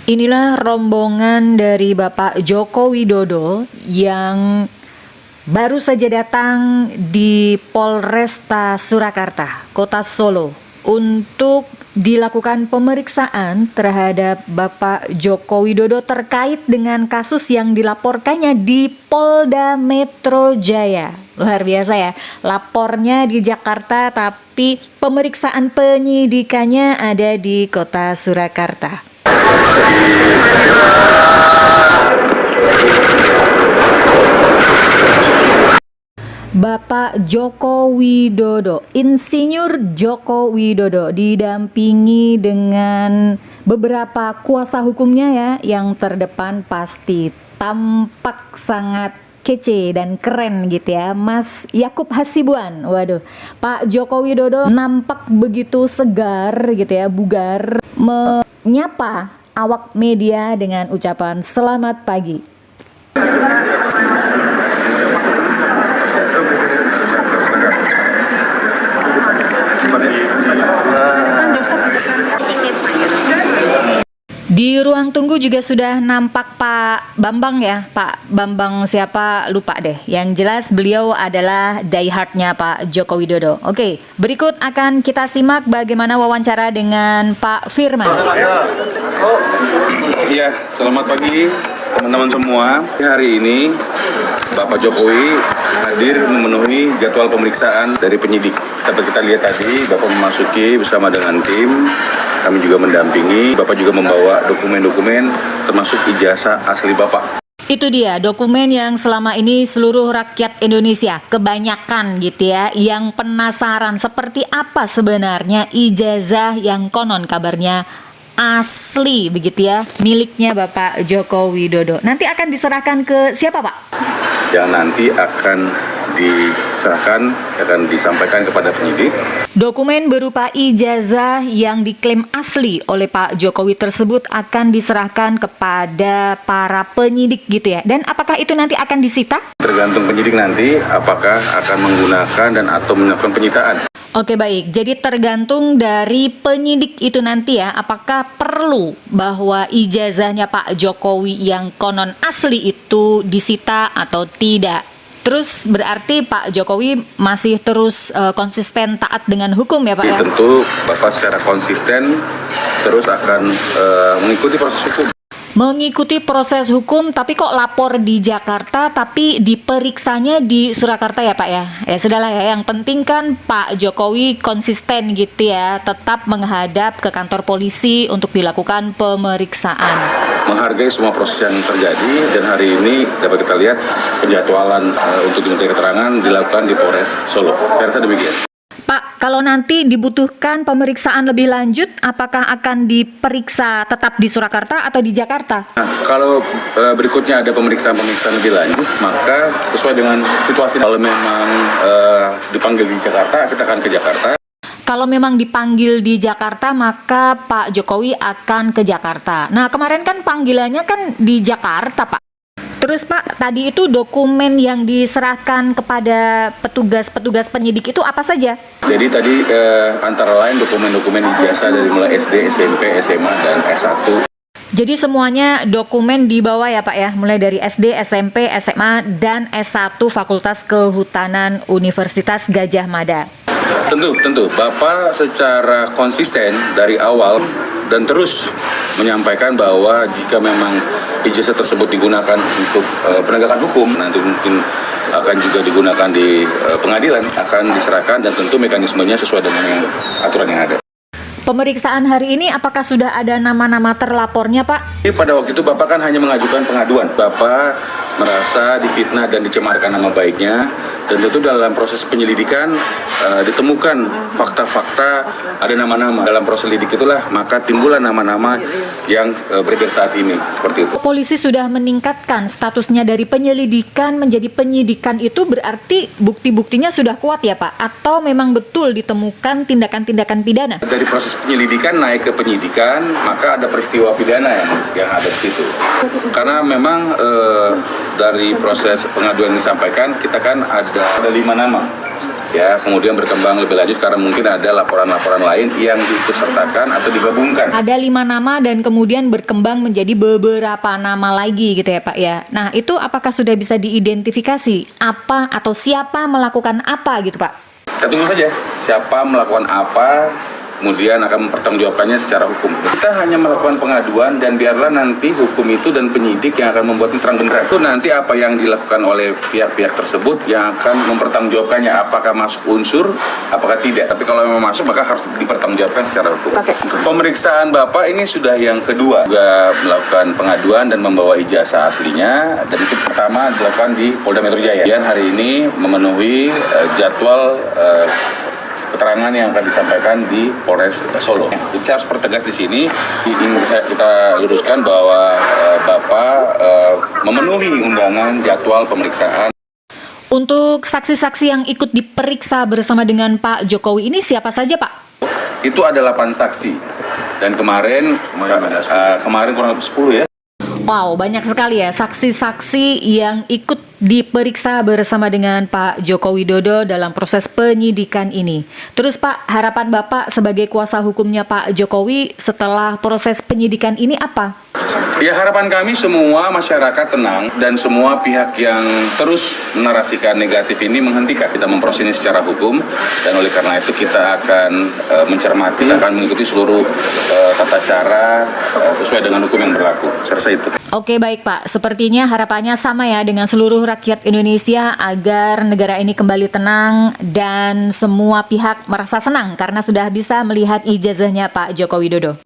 Inilah rombongan dari Bapak Joko Widodo yang baru saja datang di Polresta Surakarta, Kota Solo, untuk dilakukan pemeriksaan terhadap Bapak Joko Widodo terkait dengan kasus yang dilaporkannya di Polda Metro Jaya. Luar biasa ya, lapornya di Jakarta tapi pemeriksaan penyidikannya ada di Kota Surakarta. Bapak Joko Widodo, Insinyur Joko Widodo didampingi dengan beberapa kuasa hukumnya ya, yang terdepan pasti tampak sangat kece dan keren gitu ya, Mas Yakub Hasibuan. Waduh, Pak Joko Widodo nampak begitu segar gitu ya, bugar, menyapa awak media dengan ucapan selamat pagi. Di ruang tunggu juga sudah nampak Pak Bambang ya, Pak Bambang siapa lupa deh. Yang jelas beliau adalah diehardnya Pak Joko Widodo. Oke, berikut akan kita simak bagaimana wawancara dengan Pak Firman. Iya, selamat pagi teman-teman semua. Hari ini Bapak Jokowi hadir memenuhi jadwal pemeriksaan dari penyidik. Dapat kita lihat tadi, Bapak memasuki bersama dengan tim. Kami juga mendampingi, Bapak juga membawa dokumen-dokumen termasuk ijazah asli Bapak. Itu dia dokumen yang selama ini seluruh rakyat Indonesia kebanyakan gitu ya, yang penasaran seperti apa sebenarnya ijazah yang konon kabarnya asli begitu ya, miliknya Bapak Joko Widodo. Nanti akan diserahkan ke siapa Pak? Yang nanti akan disampaikan kepada penyidik. Dokumen berupa ijazah yang diklaim asli oleh Pak Jokowi tersebut akan diserahkan kepada para penyidik gitu ya. Dan apakah itu nanti akan disita? Tergantung penyidik nanti apakah akan menggunakan dan atau melakukan penyitaan. Oke baik, jadi tergantung dari penyidik itu nanti ya, apakah perlu bahwa ijazahnya Pak Jokowi yang konon asli itu disita atau tidak. Terus berarti Pak Jokowi masih terus konsisten taat dengan hukum ya Pak ya? Tentu Bapak secara konsisten terus akan mengikuti proses hukum. Mengikuti proses hukum, tapi kok lapor di Jakarta tapi diperiksanya di Surakarta ya Pak ya? Ya sudahlah ya, yang penting kan Pak Jokowi konsisten gitu ya, tetap menghadap ke kantor polisi untuk dilakukan pemeriksaan. Menghargai semua proses yang terjadi, dan hari ini dapat kita lihat penjadwalan untuk diminta keterangan dilakukan di Polres Solo. Saya rasa demikian. Pak, kalau nanti dibutuhkan pemeriksaan lebih lanjut, apakah akan diperiksa tetap di Surakarta atau di Jakarta? Nah, kalau berikutnya ada pemeriksaan lebih lanjut, maka sesuai dengan situasi, kalau memang dipanggil di Jakarta, kita akan ke Jakarta. Kalau memang dipanggil di Jakarta, maka Pak Jokowi akan ke Jakarta. Nah, kemarin kan panggilannya kan di Jakarta, Pak. Terus Pak, tadi itu dokumen yang diserahkan kepada petugas penyidik itu apa saja? Jadi tadi antara lain dokumen-dokumen ijazah dari mulai SD, SMP, SMA, dan S1. Jadi semuanya dokumen dibawa ya Pak ya, mulai dari SD, SMP, SMA, dan S1 Fakultas Kehutanan Universitas Gadjah Mada. Tentu. Bapak secara konsisten dari awal dan terus menyampaikan bahwa jika memang ijazah tersebut digunakan untuk penegakan hukum, nanti mungkin akan juga digunakan di pengadilan, akan diserahkan, dan tentu mekanismenya sesuai dengan aturan yang ada. Pemeriksaan hari ini apakah sudah ada nama-nama terlapornya Pak? Pada waktu itu Bapak kan hanya mengajukan pengaduan. Bapak merasa difitnah dan dicemarkan nama baiknya, dan tentu dalam proses penyelidikan ditemukan fakta-fakta, ada nama-nama. Dalam proses lidik itulah maka timbullah nama-nama yang beredar saat ini, seperti itu. Polisi sudah meningkatkan statusnya dari penyelidikan menjadi penyidikan, itu berarti bukti-buktinya sudah kuat ya Pak? Atau memang betul ditemukan tindakan-tindakan pidana? Dari proses penyelidikan naik ke penyidikan, maka ada peristiwa pidana yang ada di situ. Karena memang dari proses pengaduan yang disampaikan, kita kan ada 5 nama ya kemudian berkembang lebih lanjut karena mungkin ada laporan-laporan lain yang diikut sertakan atau digabungkan. Ada 5 nama dan kemudian berkembang menjadi beberapa nama lagi gitu ya Pak ya. Nah itu apakah sudah bisa diidentifikasi apa atau siapa melakukan apa gitu Pak? Kita tunggu saja siapa melakukan apa, kemudian akan mempertanggungjawabkannya secara hukum. Kita hanya melakukan pengaduan dan biarlah nanti hukum itu dan penyidik yang akan membuatnya terang benderang. Itu nanti apa yang dilakukan oleh pihak-pihak tersebut yang akan mempertanggungjawabkannya, apakah masuk unsur, apakah tidak. Tapi kalau memang masuk maka harus dipertanggungjawabkan secara hukum. Pemeriksaan Bapak ini sudah yang kedua, juga melakukan pengaduan dan membawa ijazah aslinya, dan itu pertama dilakukan di Polda Metro Jaya. Dan hari ini memenuhi jadwal keterangan yang akan disampaikan di Polres Solo. Jadi saya harus pertegas di sini, ingin kita luruskan bahwa Bapak memenuhi undangan jadwal pemeriksaan. Untuk saksi-saksi yang ikut diperiksa bersama dengan Pak Jokowi ini siapa saja Pak? Itu ada 8 saksi dan kemarin kurang lebih 10 ya. Wow, banyak sekali ya saksi-saksi yang ikut diperiksa bersama dengan Pak Joko Widodo dalam proses penyidikan ini. Terus Pak, harapan Bapak sebagai kuasa hukumnya Pak Jokowi setelah proses penyidikan ini apa? Ya, harapan kami semua masyarakat tenang dan semua pihak yang terus menarasikan negatif ini menghentikan. Kita memproses ini secara hukum dan oleh karena itu kita akan mencermati, akan mengikuti seluruh tata cara sesuai dengan hukum yang berlaku. Saya rasa itu. Oke baik Pak, sepertinya harapannya sama ya dengan seluruh rakyat Indonesia agar negara ini kembali tenang dan semua pihak merasa senang karena sudah bisa melihat ijazahnya Pak Joko Widodo.